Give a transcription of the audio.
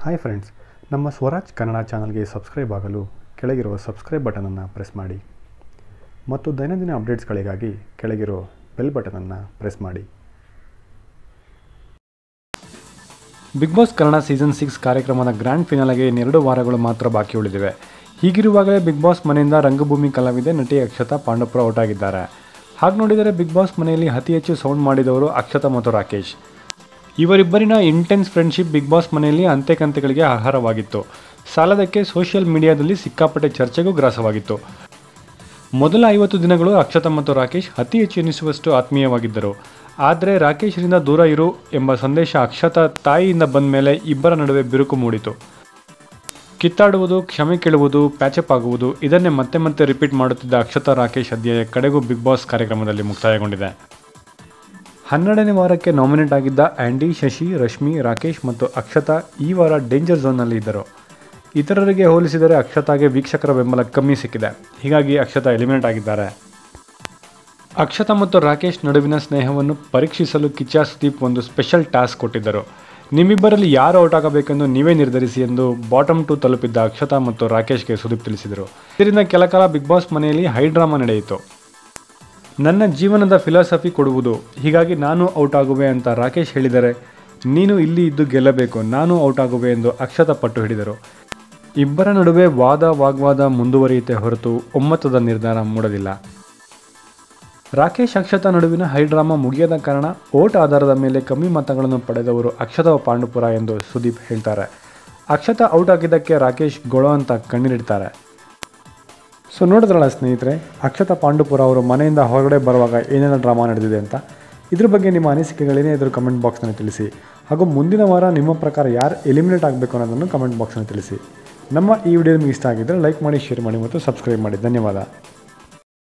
Hi friends, ನಮ್ಮ ಸ್ವರಾಜ್ ಕನ್ನಡ ಚಾನಲ್ಗೆ subscribe ಆಗಲು ಕೆಳಗಿರುವ ಸಬ್ಸ್ಕ್ರೈಬ್ ಬಟನನ್ನು ಪ್ರೆಸ್ ಮಾಡಿ ಮತ್ತು ದೈನಂದಿನ ಅಪ್ಡೇಟ್ಸ್ಗಳಿಗಾಗಿ ಕೆಳಗಿರೋ ಬೆಲ್ ಬಟನನ್ನು ಪ್ರೆಸ್ ಮಾಡಿ. ಬಿಗ್ ಬಾಸ್ ಕನ್ನಡ ಸೀಸನ್ 6 ಕಾರ್ಯಕ್ರಮದ ಗ್ರ್ಯಾಂಡ್ ಫಿನಾಲೆಗೆ ಇನ್ನೆರಡು ವಾರಗಳು ಮಾತ್ರ ಬಾಕಿ ಉಳಿದಿವೆ. ಹೀಗಿರುವಾಗಲೇ ಬಿಗ್ ಬಾಸ್ ಮನೆಯಿಂದ ರಂಗಭೂಮಿ ಕಲಾವಿದೆ ನಟಿ ಅಕ್ಷತಾ ಪಾಂಡವಪುರ ಔಟ್ ಆಗಿದ್ದಾರೆ. ಹಾಗೆ ನೋಡಿದರೆ ಬಿಗ್ ಬಾಸ್ ಮನೆಯಲ್ಲಿ ಅತಿ ಹೆಚ್ಚು ಸೌಂಡ್ ಮಾಡಿದವರು ಅಕ್ಷತಾ ಮತ್ತು ರಾಕೇಶ್. ಇವರಿಬ್ಬರಿನ ಇಂಟೆನ್ಸ್ ಫ್ರೆಂಡ್ಶಿಪ್ ಬಿಗ್ ಬಾಸ್ ಮನೆಯಲ್ಲಿ ಅಂತೆಕಂತೆಗಳಿಗೆ ಆಹಾರವಾಗಿತ್ತು. ಸಾಲದಕ್ಕೆ ಸೋಷಿಯಲ್ ಮೀಡಿಯಾದಲ್ಲಿ ಸಿಕ್ಕಾಪಟ್ಟೆ ಚರ್ಚೆಗೂ ಗ್ರಾಸವಾಗಿತ್ತು. ಮೊದಲ 50 ದಿನಗಳು ಅಕ್ಷತಾ ಮತ್ತು ರಾಕೇಶ್ ಅತಿ ಹೆಚ್ಚು ಎನಿಸುವಷ್ಟು ಆತ್ಮೀಯವಾಗಿದ್ದರು. ಆದರೆ ರಾಕೇಶ್ರಿಂದ ದೂರ ಇರು ಎಂಬ ಸಂದೇಶ ಅಕ್ಷತಾ ತಾಯಿಯಿಂದ ಬಂದ ಮೇಲೆ ಇಬ್ಬರ ನಡುವೆ ಬಿರುಕು ಮೂಡಿತು. ಕಿತ್ತಾಡುವುದು, ಕ್ಷಮೆ ಕೇಳುವುದು, ಪ್ಯಾಚಪ್ ಆಗುವುದು ಇದನ್ನೇ ಮತ್ತೆ ಮತ್ತೆ ರಿಪೀಟ್ ಮಾಡುತ್ತಿದ್ದ ಅಕ್ಷತಾ ರಾಕೇಶ್ ಅಧ್ಯಾಯ ಕಡೆಗೂ ಬಿಗ್ ಬಾಸ್ ಕಾರ್ಯಕ್ರಮದಲ್ಲಿ ಮುಕ್ತಾಯಗೊಂಡಿದೆ. 12ನೇ ವಾರಕ್ಕೆ ನಾಮಿನೇಟ್ ಆಗಿದ್ದ ಆ್ಯಂಡಿ, ಶಶಿ, ರಶ್ಮಿ, ರಾಕೇಶ್ ಮತ್ತು ಅಕ್ಷತಾ ಈ ವಾರ ಡೇಂಜರ್ ಝೋನ್ನಲ್ಲಿ ಇದ್ದರು. ಇತರರಿಗೆ ಹೋಲಿಸಿದರೆ ಅಕ್ಷತಾಗೆ ವೀಕ್ಷಕರ ಬೆಂಬಲ ಕಮ್ಮಿ ಸಿಕ್ಕಿದೆ. ಹೀಗಾಗಿ ಅಕ್ಷತಾ ಎಲಿಮಿನೇಟ್ ಆಗಿದ್ದಾರೆ. ಅಕ್ಷತಾ ಮತ್ತು ರಾಕೇಶ್ ನಡುವಿನ ಸ್ನೇಹವನ್ನು ಪರೀಕ್ಷಿಸಲು ಕಿಚ್ಚ ಸುದೀಪ್ ಒಂದು ಸ್ಪೆಷಲ್ ಟಾಸ್ಕ್ ಕೊಟ್ಟಿದ್ದರು. ನಿಮ್ಮಿಬ್ಬರಲ್ಲಿ ಯಾರು ಔಟ್ ಆಗಬೇಕೆಂದು ನೀವೇ ನಿರ್ಧರಿಸಿ ಎಂದು ಬಾಟಮ್ 2 ತಲುಪಿದ್ದ ಅಕ್ಷತಾ ಮತ್ತು ರಾಕೇಶ್ಗೆ ಸುದೀಪ್ ತಿಳಿಸಿದರು. ಇದರಿಂದ ಕೆಲಕಾಲ ಬಿಗ್ ಬಾಸ್ ಮನೆಯಲ್ಲಿ ಹೈ ಡ್ರಾಮಾ ನಡೆಯಿತು. ನನ್ನ ಜೀವನದ ಫಿಲಾಸಫಿ ಕೊಡುವುದು, ಹೀಗಾಗಿ ನಾನು ಔಟ್ ಆಗುವೆ ಅಂತ ರಾಕೇಶ್ ಹೇಳಿದರೆ, ನೀನು ಇಲ್ಲಿ ಇದ್ದು ಗೆಲ್ಲಬೇಕು, ನಾನು ಔಟ್ ಆಗುವೆ ಎಂದು ಅಕ್ಷತಾ ಪಟ್ಟು ಹಿಡಿದರು. ಇಬ್ಬರ ನಡುವೆ ವಾಗ್ವಾದ ಮುಂದುವರಿಯುತ್ತೆ ಹೊರತು ಒಮ್ಮತದ ನಿರ್ಧಾರ ಮೂಡಲಿಲ್ಲ. ರಾಕೇಶ್ ಅಕ್ಷತಾ ನಡುವಿನ ಹೈ ಡ್ರಾಮಾ ಮುಗಿಯದ ಕಾರಣ ಓಟ್ ಆಧಾರದ ಮೇಲೆ ಕಮ್ಮಿ ಮತಗಳನ್ನು ಪಡೆದವರು ಅಕ್ಷತಾ ಪಾಂಡವಪುರ ಎಂದು ಸುದೀಪ್ ಹೇಳ್ತಾರೆ. ಅಕ್ಷತಾ ಔಟ್ ಆಗಿದ್ದಕ್ಕೆ ರಾಕೇಶ್ ಗೊಳೋ ಅಂತ ಕಣ್ಣೀರಿಡ್ತಾರೆ. ಸೊ ನೋಡಿದ್ರಲ್ಲ ಸ್ನೇಹಿತರೆ, ಅಕ್ಷತಾ ಪಾಂಡವಪುರ ಅವರು ಮನೆಯಿಂದ ಹೊರಗಡೆ ಬರುವಾಗ ಏನೇನೋ ಡ್ರಾಮಾ ನಡೆದಿದೆ ಅಂತ. ಇದ್ರ ಬಗ್ಗೆ ನಿಮ್ಮ ಅನಿಸಿಕೆಗಳೇನೇ ಇದ್ರೂ ಕಮೆಂಟ್ ಬಾಕ್ಸ್ನಲ್ಲಿ ತಿಳಿಸಿ. ಹಾಗೂ ಮುಂದಿನ ವಾರ ನಿಮ್ಮ ಪ್ರಕಾರ ಯಾರು ಎಲಿಮಿನೇಟ್ ಆಗಬೇಕು ಅನ್ನೋದನ್ನು ಕಮೆಂಟ್ ಬಾಕ್ಸ್ನಲ್ಲಿ ತಿಳಿಸಿ. ನಮ್ಮ ಈ ವಿಡಿಯೋ ನಿಮಗೆ ಇಷ್ಟ ಆಗಿದ್ದರೆ ಲೈಕ್ ಮಾಡಿ, ಶೇರ್ ಮಾಡಿ ಮತ್ತು ಸಬ್ಸ್ಕ್ರೈಬ್ ಮಾಡಿ. ಧನ್ಯವಾದ.